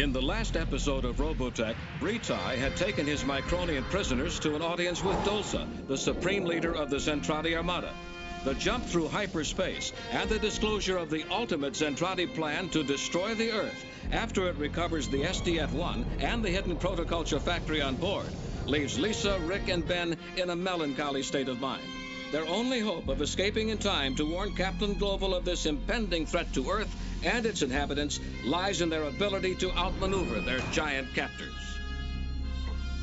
In the last episode of Robotech, Zentraedi had taken his Micronian prisoners to an audience with Dulce, the supreme leader of the Zentraedi Armada. The jump through hyperspace and the disclosure of the ultimate Zentraedi plan to destroy the Earth after it recovers the SDF-1 and the hidden protoculture factory on board leaves Lisa, Rick, and Ben in a melancholy state of mind. Their only hope of escaping in time to warn Captain Global of this impending threat to Earth and its inhabitants lies in their ability to outmaneuver their giant captors.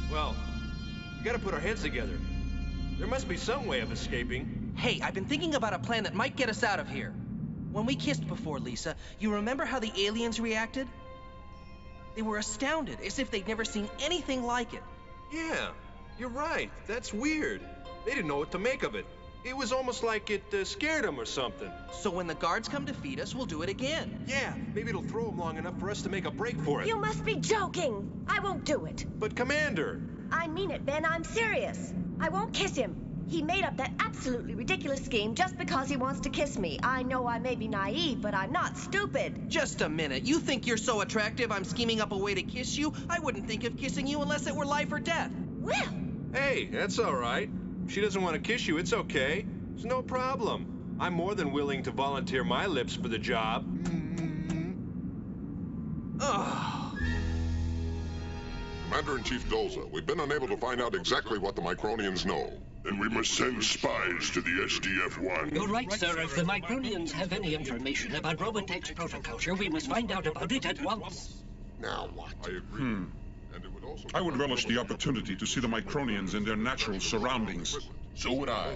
Well, we gotta put our heads together. There must be some way of escaping. Hey, I've been thinking about a plan that might get us out of here. When we kissed before, Lisa, you remember how the aliens reacted? They were astounded, as if they'd never seen anything like it. Yeah, you're right. That's weird. They didn't know what to make of it. It was almost like it scared them or something. So when the guards come to feed us, we'll do it again. Yeah, maybe it'll throw them long enough for us to make a break for it. You must be joking. I won't do it. But Commander... I mean it, Ben. I'm serious. I won't kiss him. He made up that absolutely ridiculous scheme just because he wants to kiss me. I know I may be naive, but I'm not stupid. Just a minute. You think you're so attractive I'm scheming up a way to kiss you? I wouldn't think of kissing you unless it were life or death. Well... Hey, that's all right. If she doesn't want to kiss you, it's okay. It's no problem. I'm more than willing to volunteer my lips for the job. Commander-in-Chief Dulce, we've been unable to find out exactly what the Micronians know. Then we must send spies to the SDF-1. You're right, sir. If the Micronians have any information about Robotech's protoculture, we must find out about it at once. Now what? I agree. I would relish the opportunity to see the Micronians in their natural surroundings. So would I.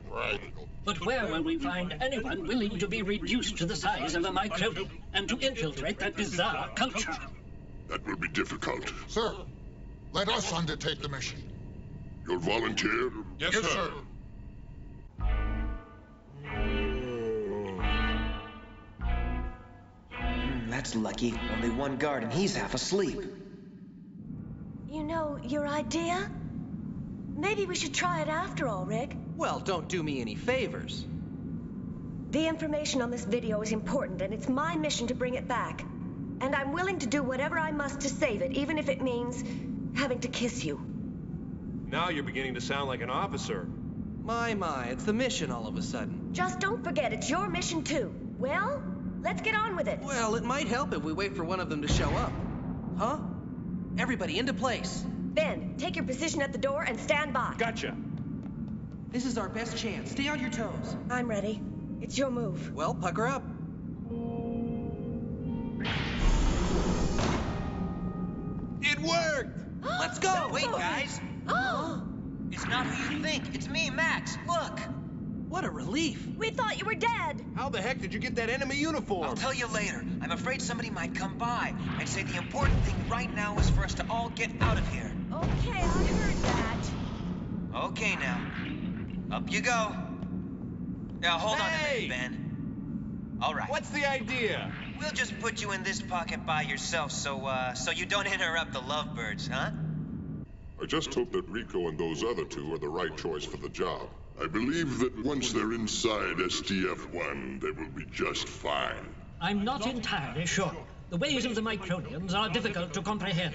Right. But where will we find anyone willing to be reduced to the size of a Micronian and to infiltrate that bizarre culture? That will be difficult. Sir, let us undertake the mission. You'll volunteer? Yes, sir. That's lucky. Only one guard and he's half asleep. You know, your idea? Maybe we should try it after all, Rick. Well, don't do me any favors. The information on this video is important, and it's my mission to bring it back. And I'm willing to do whatever I must to save it, even if it means having to kiss you. Now you're beginning to sound like an officer. My, it's the mission all of a sudden. Just don't forget, it's your mission too. Well, let's get on with it. Well, it might help if we wait for one of them to show up. Huh? Everybody into place. Ben, take your position at the door and stand by. Gotcha. This is our best chance. Stay on your toes. I'm ready. It's your move. Well, pucker up. It worked! Let's go! Wait, guys. Oh! It's not who you think. It's me, Max. Look. What a relief. We thought you were dead. How the heck did you get that enemy uniform? I'll tell you later. I'm afraid somebody might come by. I'd say the important thing right now is for us to all get out of here. Okay, I heard that. Okay, now. Up you go. Now, hold on a Hey! minute, Ben. All right. What's the idea? We'll just put you in this pocket by yourself so you don't interrupt the lovebirds, huh? I just hope that Rico and those other two are the right choice for the job. I believe that once they're inside SDF-1, they will be just fine. I'm not entirely sure. The ways of the Micronians are difficult to comprehend.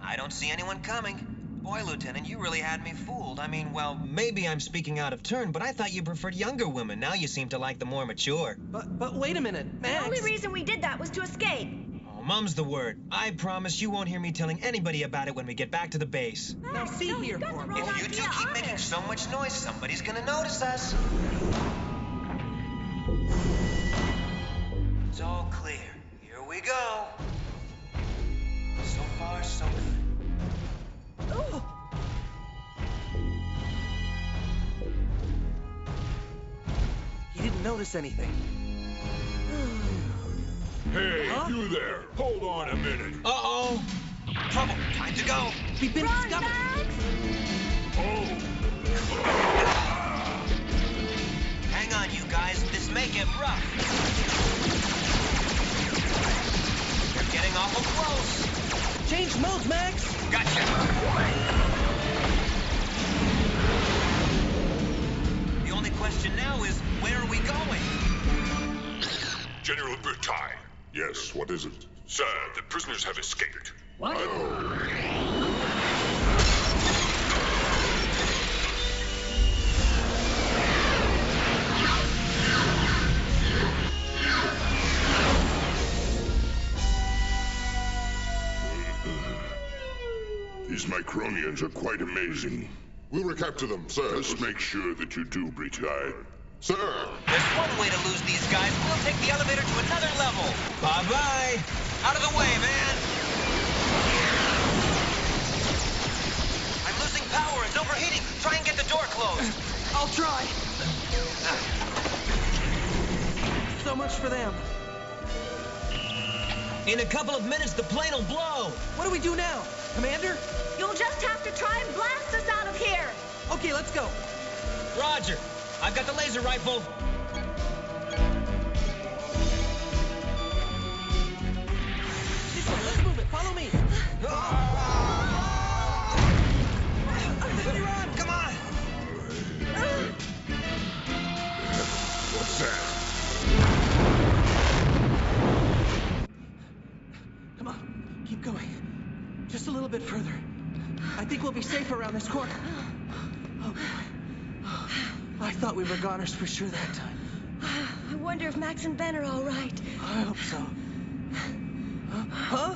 I don't see anyone coming. Boy, Lieutenant, you really had me fooled. I mean, well, maybe I'm speaking out of turn, but I thought you preferred younger women. Now you seem to like the more mature. But wait a minute, Max. The only reason we did that was to escape. Oh, mum's the word. I promise you won't hear me telling anybody about it when we get back to the base. Now see No, here, you got the Corporal. wrong If you two idea keep on making it. so much noise, somebody's gonna notice us. It's all clear. Here we go. So far, so good. Ooh. He didn't notice anything. Hey, you there! Hold on a minute. Uh-oh. Trouble. Time to go. We've been Run, discovered. Max! Hang on, you guys. This may get rough. They're getting awful close. Change modes, Max. Gotcha. The only question now is, where are we going? General Zentraedi. Yes, what is it? Sir, the prisoners have escaped. What? These Micronians are quite amazing. We'll recapture them, sir. Just make sure that you do, Britai. Sir! There's one way to lose these guys. We'll take the elevator to another level. Bye-bye. Out of the way, man. I'm losing power. It's overheating. Try and get the door closed. I'll try. So much for them. In a couple of minutes, the plane will blow. What do we do now? Commander? You'll just have to try and blast us out of here. Okay, let's go. Roger. I've got the laser rifle. This way, let's move it. Follow me. Everybody run! Come on. What's that? Come on, keep going. Just a little bit further. I think we'll be safe around this corner. Oh, boy. I thought we were goners for sure that time. I wonder if Max and Ben are all right. I hope so. Huh?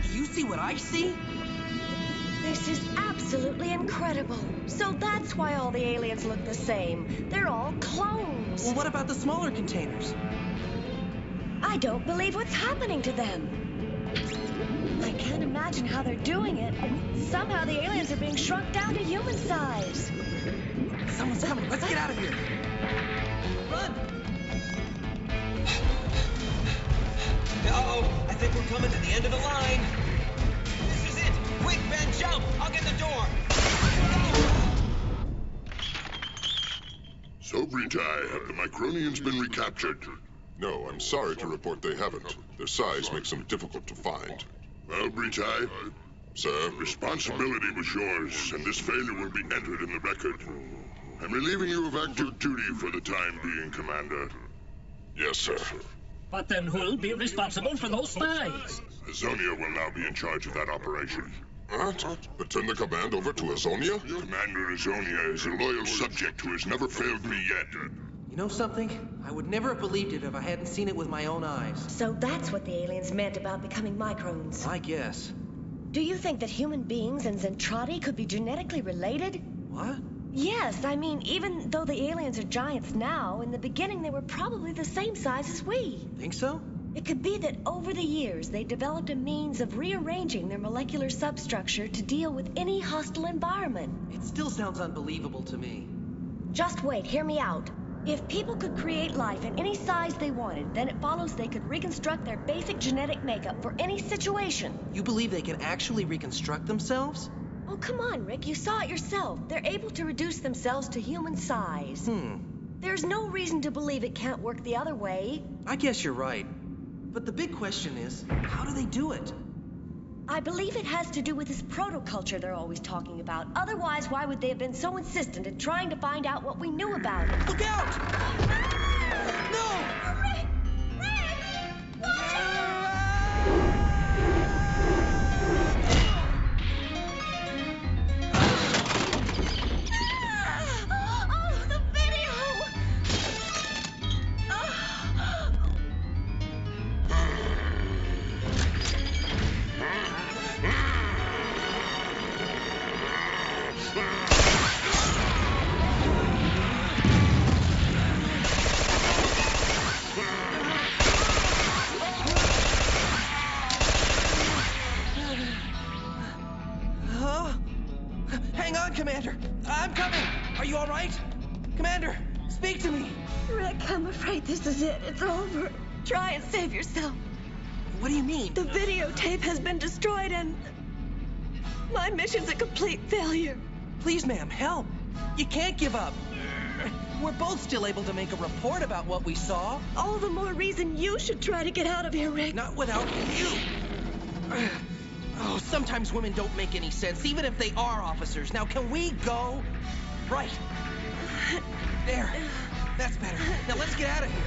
Do you see what I see? This is absolutely incredible. So that's why all the aliens look the same. They're all clones. Well, what about the smaller containers? I don't believe what's happening to them. I can't imagine how they're doing it. Somehow the aliens are being shrunk down to human size. Someone's coming. Let's get out of here. Run! Uh-oh. I think we're coming to the end of the line. This is it. Quick, Ben, jump. I'll get the door. So, Britai, have the Micronians been recaptured? No, I'm sorry to report they haven't. Their size makes them difficult to find. Well, Britai, Sir? responsibility was yours, and this failure will be entered in the record. I'm relieving you of active duty for the time being, Commander. Yes, sir. But then who'll be responsible for those spies? Azonia will now be in charge of that operation. What? But turn the command over to Azonia? Commander Azonia is a loyal subject who has never failed me yet. You know something? I would never have believed it if I hadn't seen it with my own eyes. So that's what the aliens meant about becoming Microns. I guess. Do you think that human beings and Zentraedi could be genetically related? What? Yes, I mean, even though the aliens are giants now, in the beginning they were probably the same size as we. Think so? It could be that over the years they developed a means of rearranging their molecular substructure to deal with any hostile environment. It still sounds unbelievable to me. Just wait, hear me out. If people could create life in any size they wanted, then it follows they could reconstruct their basic genetic makeup for any situation. You believe they can actually reconstruct themselves? Oh, come on, Rick. You saw it yourself. They're able to reduce themselves to human size. There's no reason to believe it can't work the other way. I guess you're right. But the big question is, how do they do it? I believe it has to do with this proto-culture they're always talking about. Otherwise, why would they have been so insistent in trying to find out what we knew about it? Look out! No! Rick! Rick! Oh, the video! Hang on, Commander. I'm coming. Are you all right? Commander, speak to me. Rick, I'm afraid this is it. It's over. Try and save yourself. What do you mean? The videotape has been destroyed and my mission's a complete failure. Please, ma'am, help. You can't give up. We're both still able to make a report about what we saw. All the more reason you should try to get out of here, Rick. Not without you. Oh, sometimes women don't make any sense, even if they are officers. Now, can we go? Right. There. That's better. Now, let's get out of here.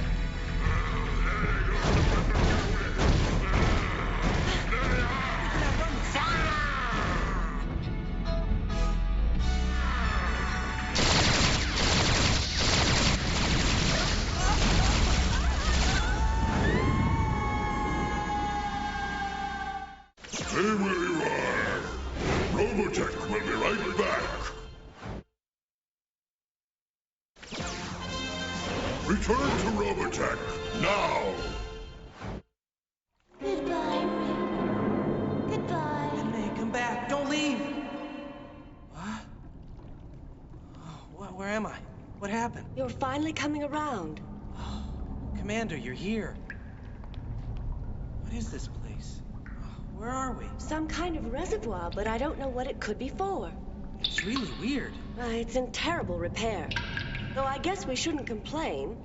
Stay where you are. Robotech will be right back. Return to Robotech, now! Goodbye, Rick. Goodbye. May, come back. Don't leave. What? Oh, where am I? What happened? You're finally coming around. Commander, you're here. What is this place? Where are we? Some kind of reservoir, but I don't know what it could be for. It's really weird. It's in terrible repair. Though I guess we shouldn't complain.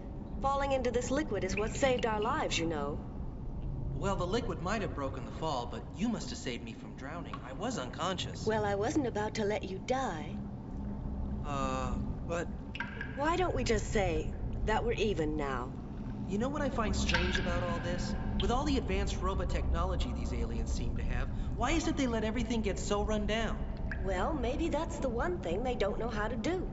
Falling into this liquid is what saved our lives, you know. Well, the liquid might have broken the fall, but you must have saved me from drowning. I was unconscious. Well, I wasn't about to let you die. But... Why don't we just say that we're even now? You know what I find strange about all this? With all the advanced robot technology these aliens seem to have, why is it they let everything get so run down? Well, maybe that's the one thing they don't know how to do.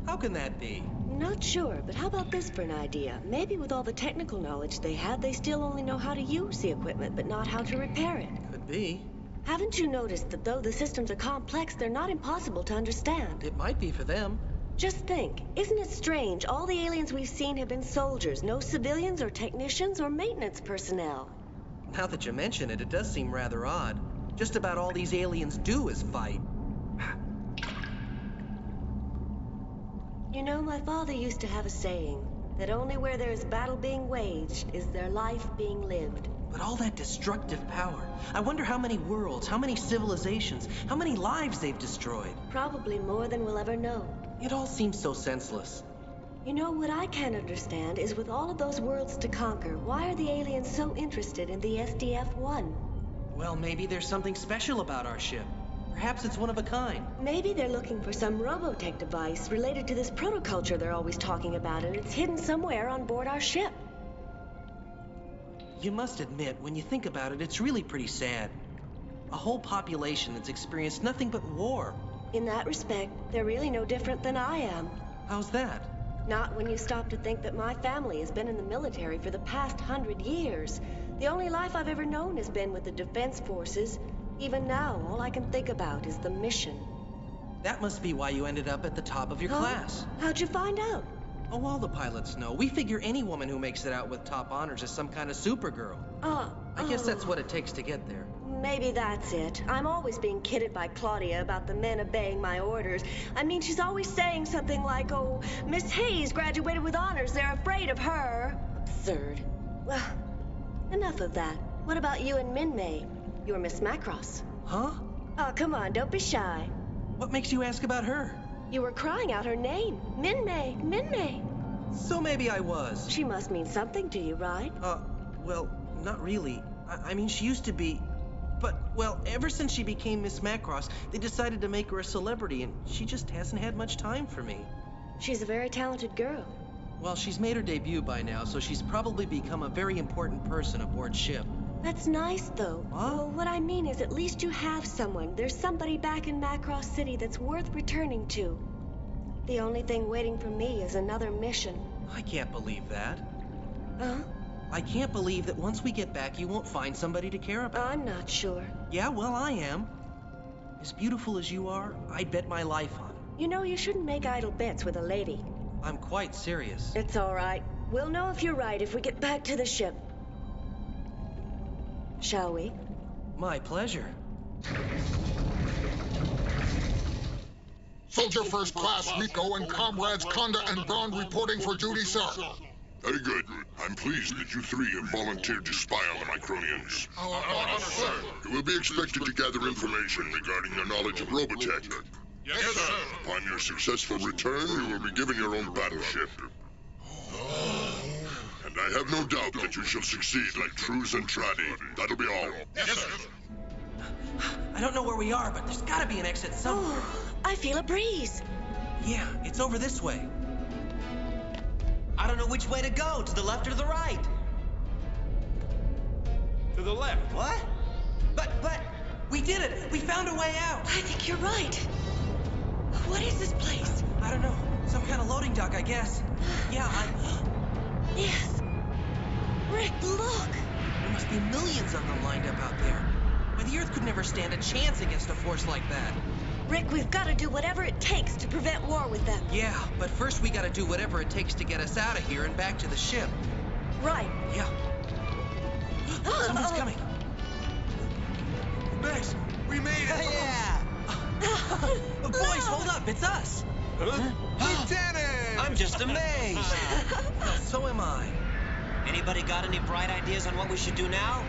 How can that be? Not sure, but how about this for an idea? Maybe with all the technical knowledge they have, they still only know how to use the equipment, but not how to repair it. Could be. Haven't you noticed that though the systems are complex, they're not impossible to understand? It might be for them. Just think, isn't it strange? All the aliens we've seen have been soldiers, no civilians or technicians or maintenance personnel. Now that you mention it, it does seem rather odd. Just about all these aliens do is fight. You know, my father used to have a saying, that only where there is battle being waged is there life being lived. But all that destructive power, I wonder how many worlds, how many civilizations, how many lives they've destroyed. Probably more than we'll ever know. It all seems so senseless. You know, what I can't understand is with all of those worlds to conquer, why are the aliens so interested in the SDF-1? Well, maybe there's something special about our ship. Perhaps it's one of a kind. Maybe they're looking for some Robotech device related to this protoculture they're always talking about, and it's hidden somewhere on board our ship. You must admit, when you think about it, it's really pretty sad. A whole population that's experienced nothing but war. In that respect, they're really no different than I am. How's that? Not when you stop to think that my family has been in the military for the past 100 years. The only life I've ever known has been with the Defense Forces. Even now, all I can think about is the mission. That must be why you ended up at the top of your class. How'd you find out? Oh, all the pilots know. We figure any woman who makes it out with top honors is some kind of supergirl. I guess that's what it takes to get there. Maybe that's it. I'm always being kidded by Claudia about the men obeying my orders. I mean, she's always saying something like, oh, Miss Hayes graduated with honors. They're afraid of her. Absurd. Well, enough of that. What about you and Min-May? You're Miss Macross. Huh? Oh, come on, don't be shy. What makes you ask about her? You were crying out her name. Min-May, Min-May. So maybe I was. She must mean something to you, right? Well, not really. I mean, she used to be... But, well, ever since she became Miss Macross, they decided to make her a celebrity, and she just hasn't had much time for me. She's a very talented girl. Well, she's made her debut by now, so she's probably become a very important person aboard ship. That's nice, though. What? Well, what I mean is at least you have someone. There's somebody back in Macross City that's worth returning to. The only thing waiting for me is another mission. I can't believe that. Huh? I can't believe that once we get back, you won't find somebody to care about. I'm not sure. Yeah, well, I am. As beautiful as you are, I'd bet my life on it. You know, you shouldn't make idle bets with a lady. I'm quite serious. It's all right. We'll know if you're right if we get back to the ship. Shall we? My pleasure. Soldier First Class Rico and comrades Conda and Braun reporting for duty, sir. Very good. I'm pleased that you three have volunteered to spy on the Micronians. Sir. You will be expected to gather information regarding your knowledge of Robotech. Yes, sir. Upon your successful return, you will be given your own battleship. And I have no doubt that you shall succeed like true Zentraedi. That'll be all. Yes, sir. I don't know where we are, but there's gotta be an exit somewhere. Oh, I feel a breeze. Yeah, it's over this way. I don't know which way to go, to the left or the right. the left. What? But, we did it! We found a way out! I think you're right. What is this place? I don't know. Some kind of loading dock, I guess. Yeah, Yes. Rick, look! There must be millions of them lined up out there. Why, the Earth could never stand a chance against a force like that. Rick, we've got to do whatever it takes to prevent war with them. Yeah, but first we gotta do whatever it takes to get us out of here and back to the ship. Right. Yeah. Someone's coming. Max, we made it! Yeah! Boys, hold up, it's us! Lieutenant! I'm just amazed. So am I. Anybody got any bright ideas on what we should do now?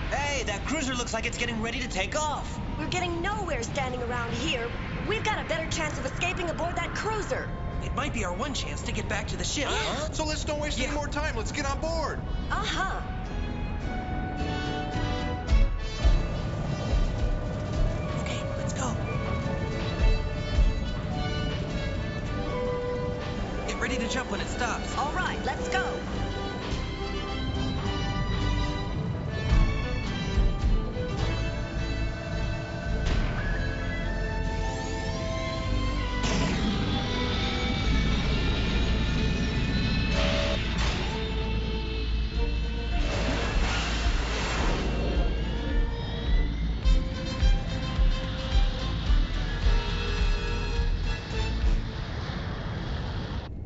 Hey, that cruiser looks like it's getting ready to take off. We're getting nowhere standing around here. We've got a better chance of escaping aboard that cruiser. It might be our one chance to get back to the ship. So let's don't waste any more time. Let's get on board. Uh-huh. Okay, let's go. Get ready to jump when it stops. All right, let's go.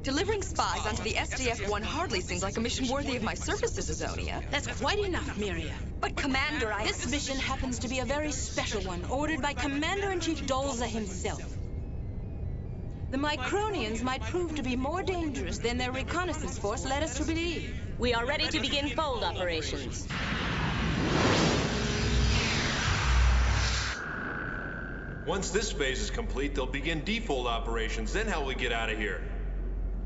Delivering spies onto the SDF-1 hardly seems like a mission worthy of my services, Azonia. That's quite enough, Miria. But, Commander, This mission happens to be a very special one, ordered by Commander-in-Chief Dolza himself. The Micronians might prove to be more dangerous than their reconnaissance force led us to believe. We are ready to begin fold operations. Once this phase is complete, they'll begin defold operations. Then how will we get out of here?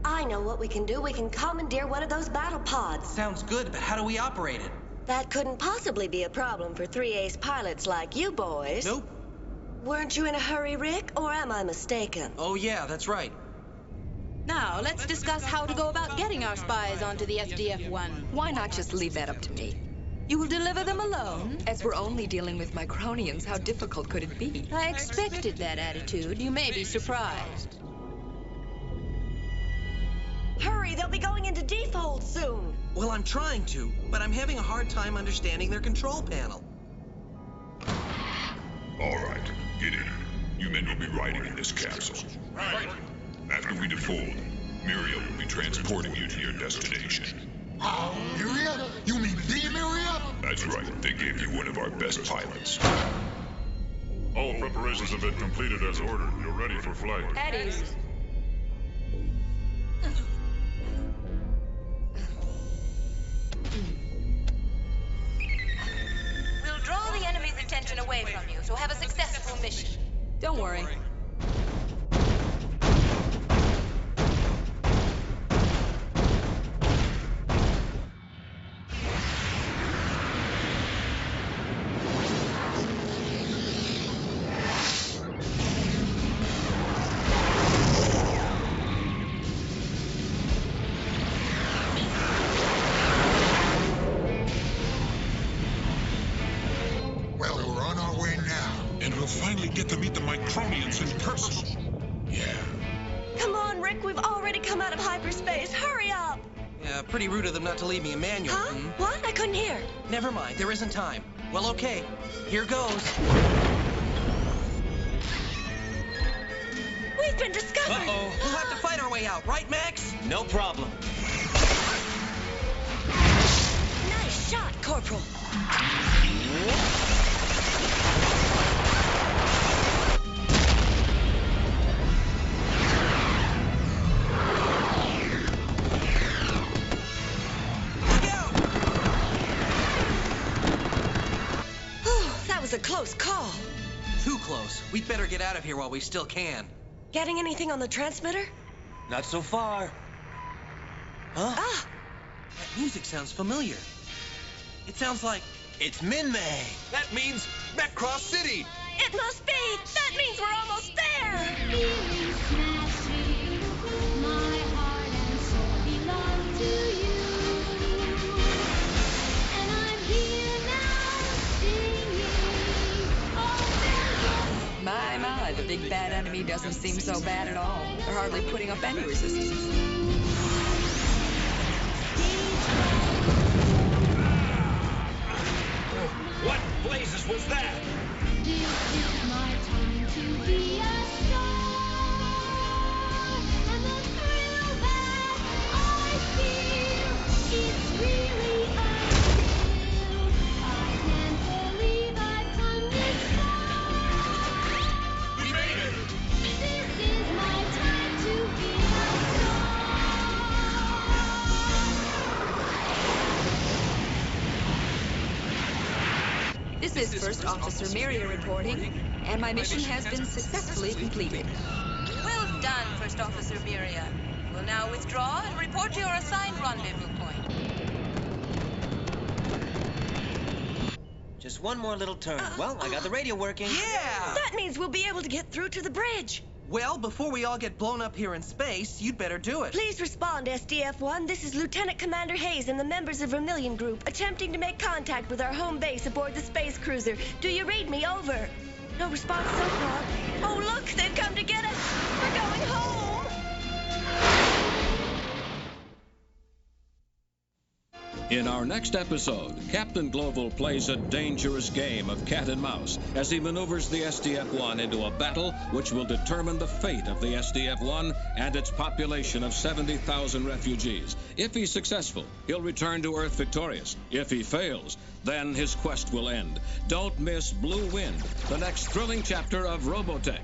I know what we can do. We can commandeer one of those battle pods. Sounds good, but how do we operate it? That couldn't possibly be a problem for 3-ace pilots like you boys. Nope. Weren't you in a hurry, Rick, or am I mistaken? Oh yeah, that's right. Now, let's discuss how to go about getting our spies onto the SDF-1. Why not just leave that up to me? You will deliver them alone? As we're only dealing with Micronians, how difficult could it be? I expected that attitude. You may be surprised. Hurry, they'll be going into defold soon. Well, I'm trying to, but I'm having a hard time understanding their control panel. All right, get in. You men will be riding in this capsule. Right. After we defold, Miria will be transporting you to your destination. Miria? You mean the Miria? That's right. They gave you one of our best pilots. All preparations have been completed as ordered. You're ready for flight. At ease. We'll draw the enemy's attention away from you, so have a successful mission. Don't worry. Finally get to meet the Micronians in person. Yeah. Come on, Rick, we've already come out of hyperspace. Hurry up! Yeah, pretty rude of them not to leave me a manual. Huh? What? I couldn't hear. Never mind, there isn't time. Well, okay. Here goes. We've been discovered! Uh-oh. We'll have to fight our way out, right, Max? No problem. Nice shot, Corporal. Was a close call. Too close. We'd better get out of here while we still can. Getting anything on the transmitter? Not so far. Huh? Ah! That music sounds familiar. It sounds like... It's Min-May. That means Metcross City. It must be! That means we're almost there! That enemy doesn't seem so bad at all. They're hardly putting up any resistance. What blazes was that? This is my time to be a star. And the thrill that I feel, it's really unreal. I can't believe I've come this far. We made it! This is my time to be a This is First Officer Miria reporting, and my mission has been successfully completed. Well done, First Officer Miria. We'll now withdraw and report to your assigned rendezvous point. Just one more little turn. Well, I got the radio working. Yeah! That means we'll be able to get through to the bridge. Well, before we all get blown up here in space, you'd better do it. Please respond, SDF-1. This is Lieutenant Commander Hayes and the members of Vermilion Group attempting to make contact with our home base aboard the space cruiser. Do you read me? Over. No response so far. Oh, look, they've come to get us. We're going home. In our next episode, Captain Global plays a dangerous game of cat and mouse as he maneuvers the SDF-1 into a battle which will determine the fate of the SDF-1 and its population of 70,000 refugees. If he's successful, he'll return to Earth victorious. If he fails, then his quest will end. Don't miss Blue Wind, the next thrilling chapter of Robotech.